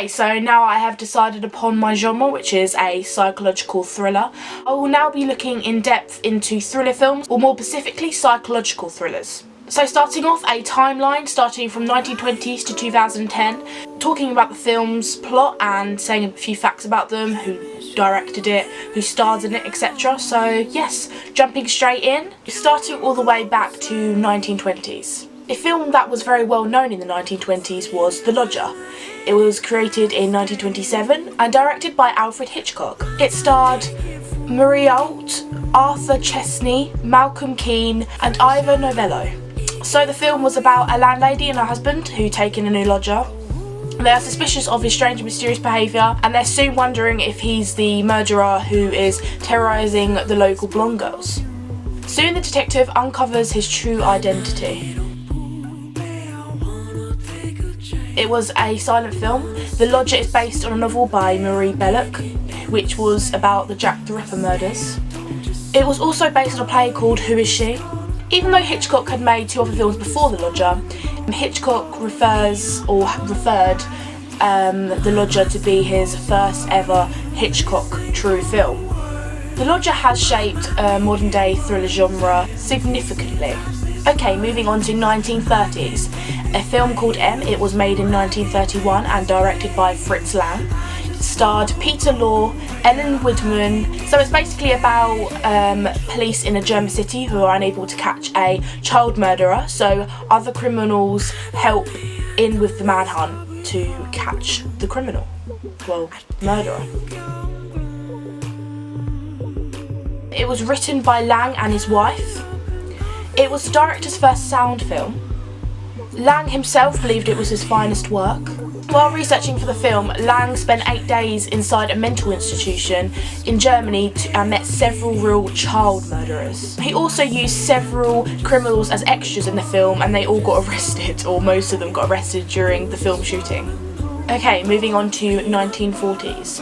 Okay, so now I have decided upon my genre, which is a psychological thriller. I will now be looking in depth into thriller films, or more specifically psychological thrillers. So starting off, a timeline starting from 1920s to 2010, talking about the film's plot and saying a few facts about them, who directed it, who starred in it, etc. So yes, jumping straight in, starting all the way back to 1920s. A film that was very well known in the 1920s was The Lodger. It was created in 1927 and directed by Alfred Hitchcock. It starred Marie Ault, Arthur Chesney, Malcolm Keane and Ivor Novello. So the film was about a landlady and her husband who take in a new lodger. They are suspicious of his strange and mysterious behaviour, and they're soon wondering if he's the murderer who is terrorising the local blonde girls. Soon the detective uncovers his true identity. It was a silent film. The Lodger is based on a novel by Marie Belloc, which was about the Jack the Ripper murders. It was also based on a play called Who Is She? Even though Hitchcock had made two other films before The Lodger, Hitchcock referred The Lodger to be his first ever Hitchcock true film. The Lodger has shaped modern day thriller genre significantly. Okay, moving on to 1930s. A film called M. It was made in 1931 and directed by Fritz Lang. It starred Peter Law, Ellen Widman. So it's basically about police in a German city who are unable to catch a child murderer, so other criminals help in with the manhunt to catch the criminal. Well, murderer. It was written by Lang and his wife. It was the director's first sound film. Lang himself believed it was his finest work. While researching for the film, Lang spent 8 days inside a mental institution in Germany and met several real child murderers. He also used several criminals as extras in the film, and they all got arrested, or most of them got arrested during the film shooting. Okay, moving on to 1940s.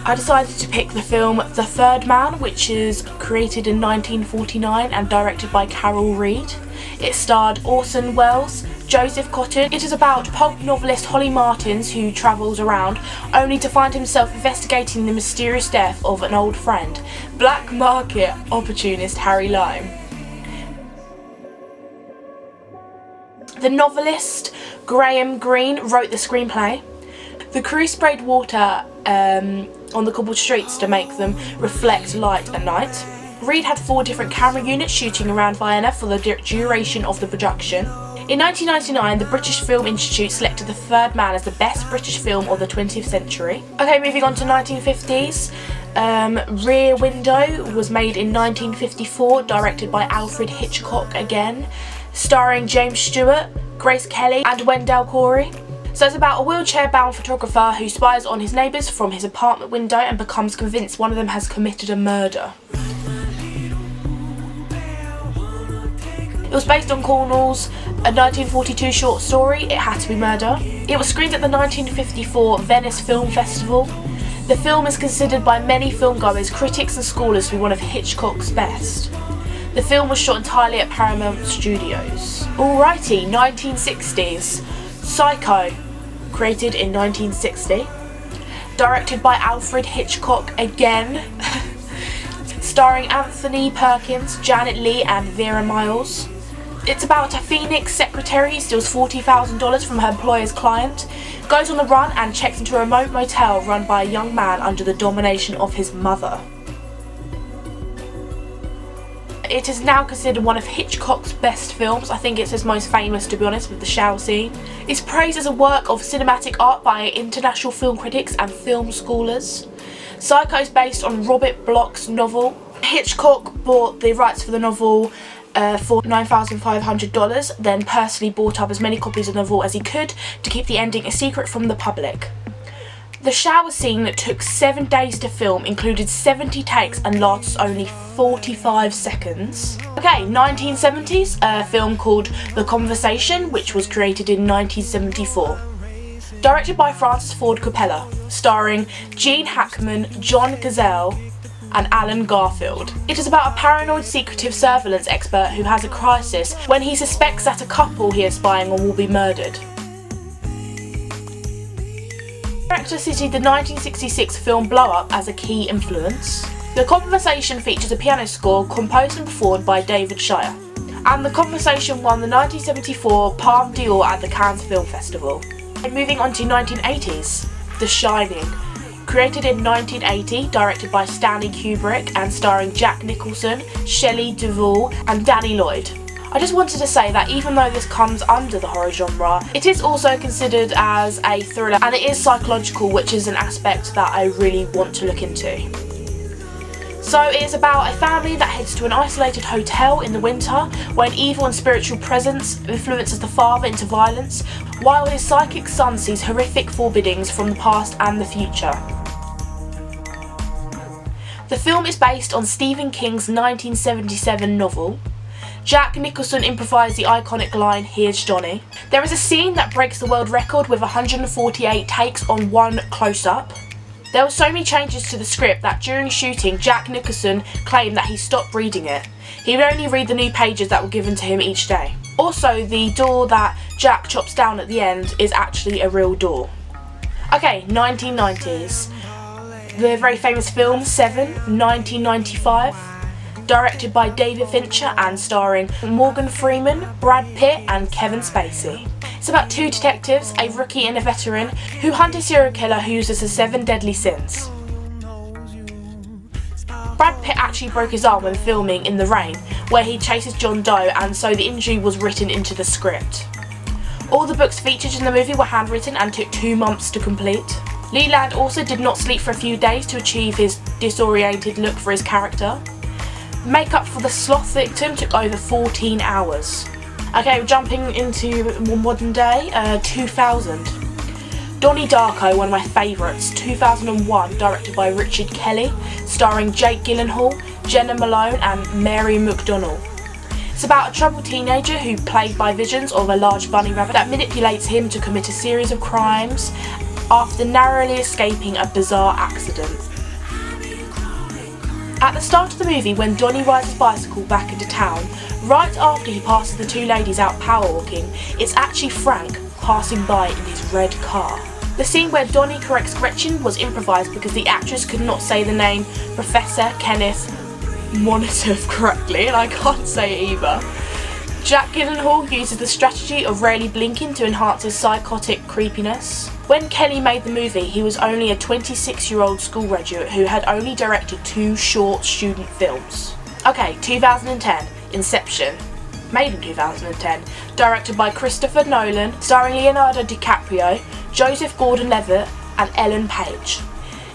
I decided to pick the film The Third Man, which is created in 1949 and directed by Carol Reed. It starred Orson Welles, Joseph Cotton. It is about pulp novelist Holly Martins who travels around only to find himself investigating the mysterious death of an old friend, black market opportunist Harry Lime. The novelist Graham Greene wrote the screenplay. The crew sprayed water on the cobbled streets to make them reflect light at night. Reed had 4 different camera units shooting around Vienna for the duration of the production. In 1999, the British Film Institute selected The Third Man as the best British film of the 20th century. Okay, moving on to 1950s. Rear Window was made in 1954, directed by Alfred Hitchcock again, starring James Stewart, Grace Kelly and Wendell Corey. So it's about a wheelchair-bound photographer who spies on his neighbours from his apartment window and becomes convinced one of them has committed a murder. It was based on Cornwell's 1942 short story, It Had to Be Murder. It was screened at the 1954 Venice Film Festival. The film is considered by many filmgoers, critics and scholars to be one of Hitchcock's best. The film was shot entirely at Paramount Studios. Alrighty, 1960s. Psycho, created in 1960, directed by Alfred Hitchcock again, starring Anthony Perkins, Janet Leigh and Vera Miles. It's about a Phoenix secretary who steals $40,000 from her employer's client, goes on the run and checks into a remote motel run by a young man under the domination of his mother. It is now considered one of Hitchcock's best films. I think it's his most famous, to be honest, with the shower scene. It's praised as a work of cinematic art by international film critics and film scholars. Psycho is based on Robert Bloch's novel. Hitchcock bought the rights for the novel for $9,500, then personally bought up as many copies of the novel as he could to keep the ending a secret from the public. The shower scene that took 7 days to film included 70 takes and lasts only 45 seconds. Okay, 1970s, a film called The Conversation, which was created in 1974. Directed by Francis Ford Coppola, starring Gene Hackman, John Cazale and Alan Garfield. It is about a paranoid secretive surveillance expert who has a crisis when he suspects that a couple he is spying on will be murdered. The director cited the 1966 film Blow Up as a key influence. The Conversation features a piano score composed and performed by David Shire. And The Conversation won the 1974 Palme d'Or at the Cannes Film Festival. And moving on to 1980s, The Shining. Created in 1980, directed by Stanley Kubrick and starring Jack Nicholson, Shelley Duvall and Danny Lloyd. I just wanted to say that even though this comes under the horror genre, it is also considered as a thriller and it is psychological, which is an aspect that I really want to look into. So it is about a family that heads to an isolated hotel in the winter where an evil and spiritual presence influences the father into violence, while his psychic son sees horrific forebodings from the past and the future. The film is based on Stephen King's 1977 novel. Jack Nicholson improvised the iconic line, "Here's Johnny." There is a scene that breaks the world record with 148 takes on one close-up. There were so many changes to the script that during shooting, Jack Nicholson claimed that he stopped reading it. He would only read the new pages that were given to him each day. Also, the door that Jack chops down at the end is actually a real door. Okay, 1990s. The very famous film Seven, 1995. Directed by David Fincher and starring Morgan Freeman, Brad Pitt and Kevin Spacey. It's about two detectives, a rookie and a veteran, who hunt a serial killer who uses the 7 deadly sins. Brad Pitt actually broke his arm when filming in the rain, where he chases John Doe, and so the injury was written into the script. All the books featured in the movie were handwritten and took 2 months to complete. Leland also did not sleep for a few days to achieve his disoriented look for his character. Makeup for the sloth victim took over 14 hours. Okay, we're jumping into more modern day, 2000. Donnie Darko, one of my favourites, 2001, directed by Richard Kelly, starring Jake Gyllenhaal, Jenna Malone and Mary McDonnell. It's about a troubled teenager who, plagued by visions of a large bunny rabbit that manipulates him to commit a series of crimes after narrowly escaping a bizarre accident. At the start of the movie, when Donnie rides his bicycle back into town, right after he passes the 2 ladies out powerwalking, it's actually Frank passing by in his red car. The scene where Donnie corrects Gretchen was improvised because the actress could not say the name Professor Kenneth Monitev correctly, and I can't say it either. Jack Gyllenhaal uses the strategy of rarely blinking to enhance his psychotic creepiness. When Kelly made the movie, he was only a 26-year-old school graduate who had only directed 2 short student films. Okay, 2010, Inception. Made in 2010, directed by Christopher Nolan, starring Leonardo DiCaprio, Joseph Gordon-Levitt and Ellen Page.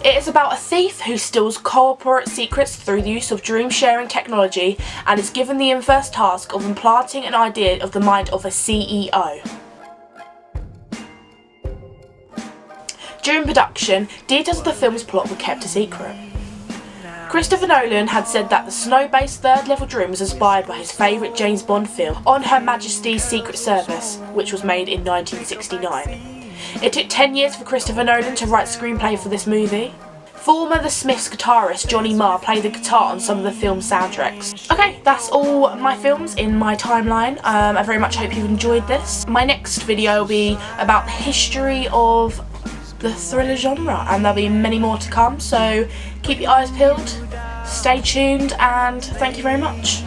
It is about a thief who steals corporate secrets through the use of dream-sharing technology and is given the inverse task of implanting an idea of the mind of a CEO. During production, details of the film's plot were kept a secret. Christopher Nolan had said that the snow-based third-level dream was inspired by his favourite James Bond film, On Her Majesty's Secret Service, which was made in 1969. It took 10 years for Christopher Nolan to write screenplay for this movie. Former The Smiths guitarist Johnny Marr played the guitar on some of the film's soundtracks. Okay, that's all my films in my timeline. I very much hope you enjoyed this. My next video will be about the history of the thriller genre, and there'll be many more to come, so keep your eyes peeled, stay tuned, and thank you very much.